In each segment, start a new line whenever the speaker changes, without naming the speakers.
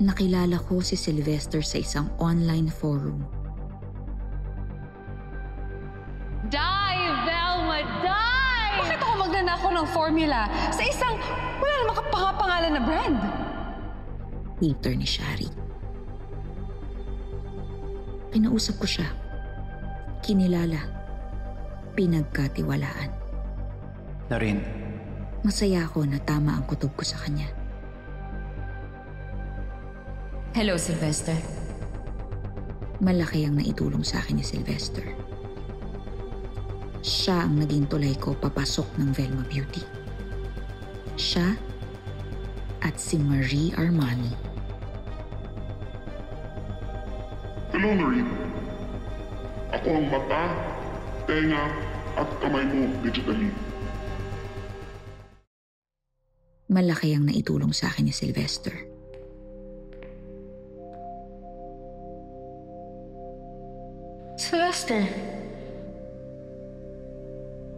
Nakilala ko si Sylvester sa isang online forum.
Die, Velma, die!
Bakit ako magnanakaw ng formula sa isang wala namang kapangapangalan na brand?
Twitter ni Shari. Kinausap ko siya. Kinilala. Pinagkatiwalaan.
Noreen.
Masaya ako na tama ang kutob ko sa kanya.
Hello, Sylvester.
Malaki ang naitulong sa akin ni Sylvester. Siya ang naging tulay ko papasok ng Velma Beauty. Siya at si Marie Armani.
Hello, Noreen. Ako ang mata, tenga, at kamay mo digitally.
Malaki ang naitulong sa akin ni Sylvester.
Sylvester.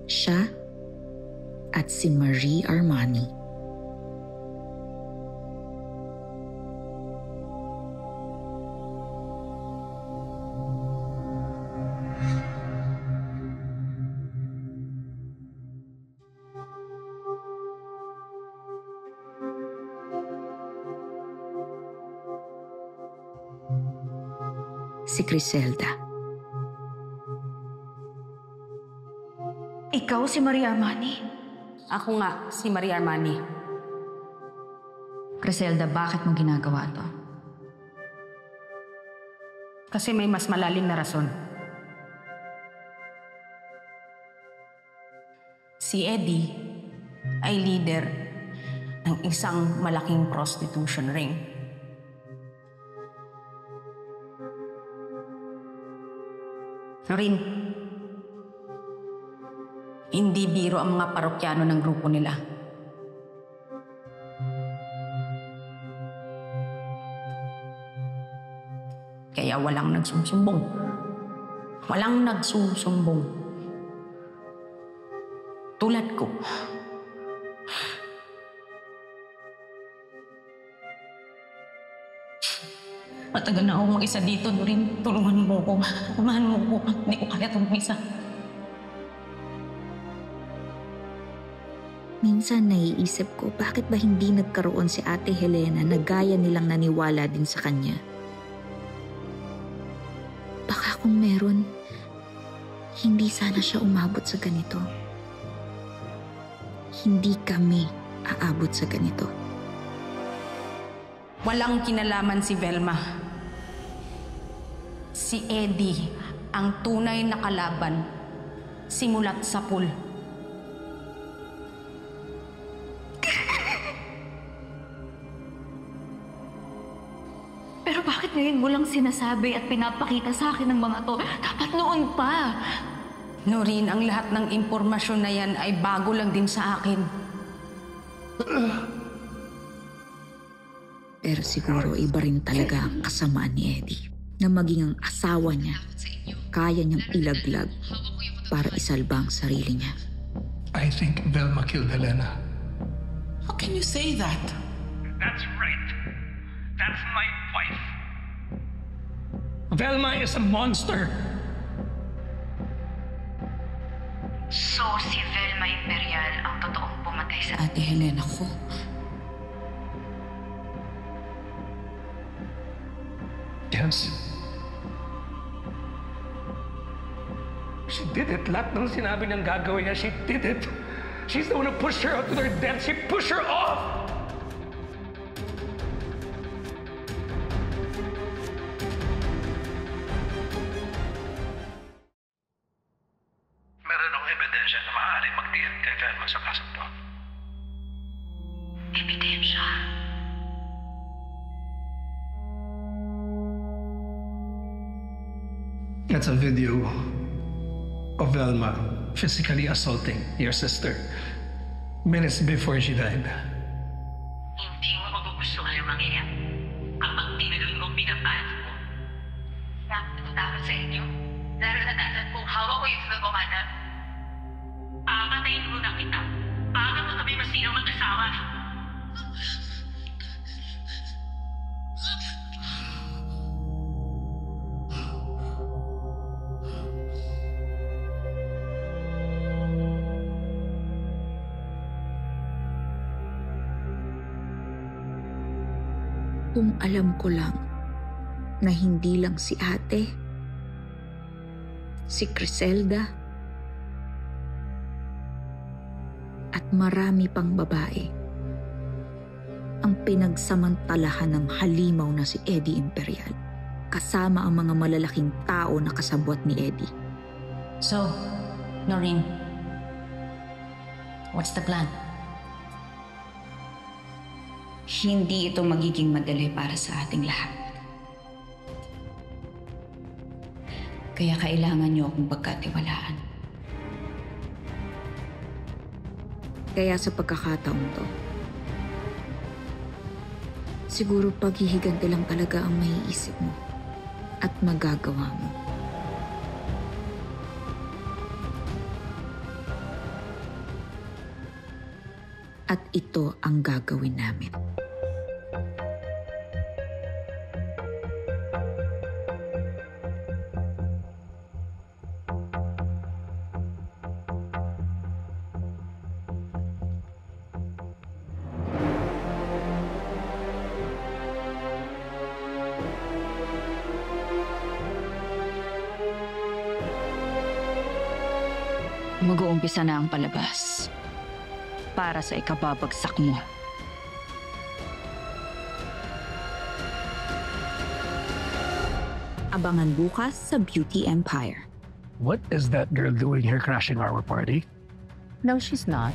Siya at si Marie Armani. Si Criselda.
Ikaw si Maria Armani?
Ako nga, si Maria Armani.
Criselda, bakit mo ginagawa to?
Kasi may mas malalim na rason. Si Eddie ay leader ng isang malaking prostitution ring. Noreen, hindi biro ang mga parokyano ng grupo nila. Kaya walang nagsusumbong. Walang nagsusumbong. Tulad ko. Matagal na ako mag-isa dito, Noreen. Tulungan mo ko. Tulungan mo ko. Hindi ko kaya itong mag-isa.
Minsan naiisip ko bakit ba hindi nagkaroon si Ate Helena na gaya nilang naniwala din sa kanya. Baka kung meron, hindi sana siya umabot sa ganito. Hindi kami aabot sa ganito.
Walang kinalaman si Velma. Si Eddie ang tunay na kalaban simulat sa pool.
Pero bakit ngayon mo lang sinasabi at pinapakita sa akin ng mga to? Dapat noon pa.
Noreen, ang lahat ng impormasyon na yan ay bago lang din sa akin.
Pero siguro iba rin talaga ang kasamaan ni Eddie na maging ang asawa niya, kaya niyang ilaglag para isalba ang sarili niya.
I think Velma killed Helena.
How can you say that?
That's right. That's my wife. Velma is a monster.
So, si Velma Imperial ang totoong pumatay sa
Ate Helena ko.
Yes. She did it. Lahat ng sinabi niyang gagawin niya, she did it. She's the one who pushed her out to their death. She pushed her off. Meron akong ebidensya na maaaring magdiin kay Velma sa kasong to.
ebidensya.
That's a video of Velma physically assaulting your sister minutes before she died.
Hindi mo magugustuhan yung mangyayari kapag tinagal mo pinapaan mo. Nakakatakot sa inyo. Dahil natatan kung hawak ko yung nagawala. Papatayin mo na kita. Baka mo kami masinang mag-asawa.
Kung alam ko lang na hindi lang si ate, si Criselda, at marami pang babae ang pinagsamantalahan ng halimaw na si Eddie Imperial, kasama ang mga malalaking tao na kasabwat ni Eddie.
So, Noreen, what's the plan?
Hindi ito magiging madali para sa ating lahat. Kaya kailangan niyo akong pagkatiwalaan. Kaya sa pagkakataon to, siguro paghihiganti lang talaga ang maiisip mo at magagawa mo. At ito ang gagawin namin.
Mag-uumpisa na ang palabas para sa ikababagsak mo.
Abangan bukas sa Beauty Empire.
What is that girl doing here crashing our party?
No, she's not.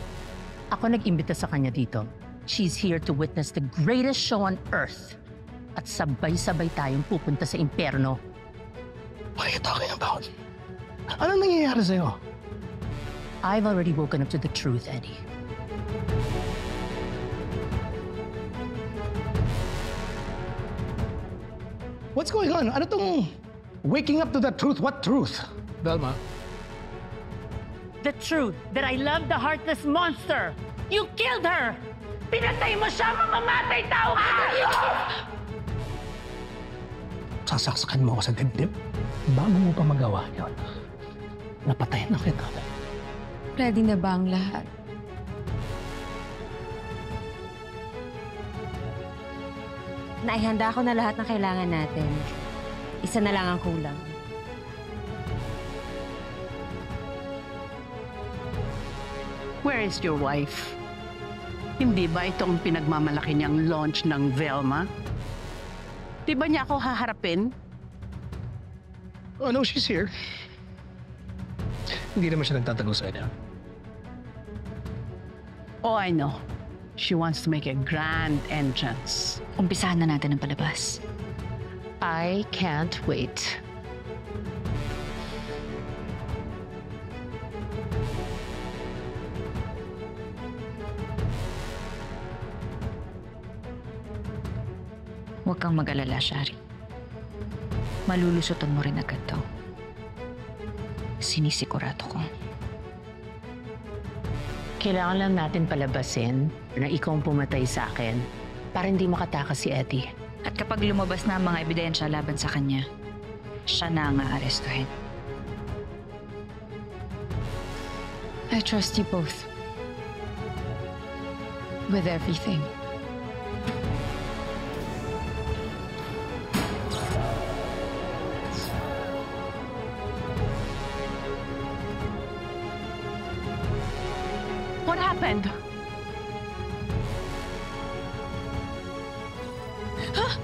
Ako nag-imbita sa kanya dito. She's here to witness the greatest show on earth. At sabay-sabay tayong pupunta sa impyerno.
What are you talking about? Anong nangyayari sa'yo?
I've already woken up to the truth, Eddie.
What's going on? Ano tong waking up to the truth? What truth? Velma?
The truth that I love the heartless monster! You killed her! Pinatay mo siya, mamamatay tao ka!
Sasaksakan mo ako sa dibdib? Bago mo pa magawa yun, napatayin na kita.
Ready na ba ang lahat?
Naihanda ko na lahat ng kailangan natin. Isa na lang ang kulang.
Where is your wife? Hindi ba itong pinagmamalaki niyang launch ng Velma? Di ba niya ako haharapin?
Oh no, she's here. Hindi naman siya nagtatago sa kanya.
Oh, I know. She wants to make a grand entrance.
Umpisahan na natin ang palabas.
I can't wait.
Huwag kang mag-alala, Shari. Malulusutan mo rin agad to. Sinisigurado ko.
Kailangan lang natin palabasin na ikaw ang pumatay sa akin para hindi makatakas si Eddie.
At kapag lumabas na ang mga ebidensya laban sa kanya, siya na ang aarestuhin. I trust you both. With everything.
What happened?
Huh?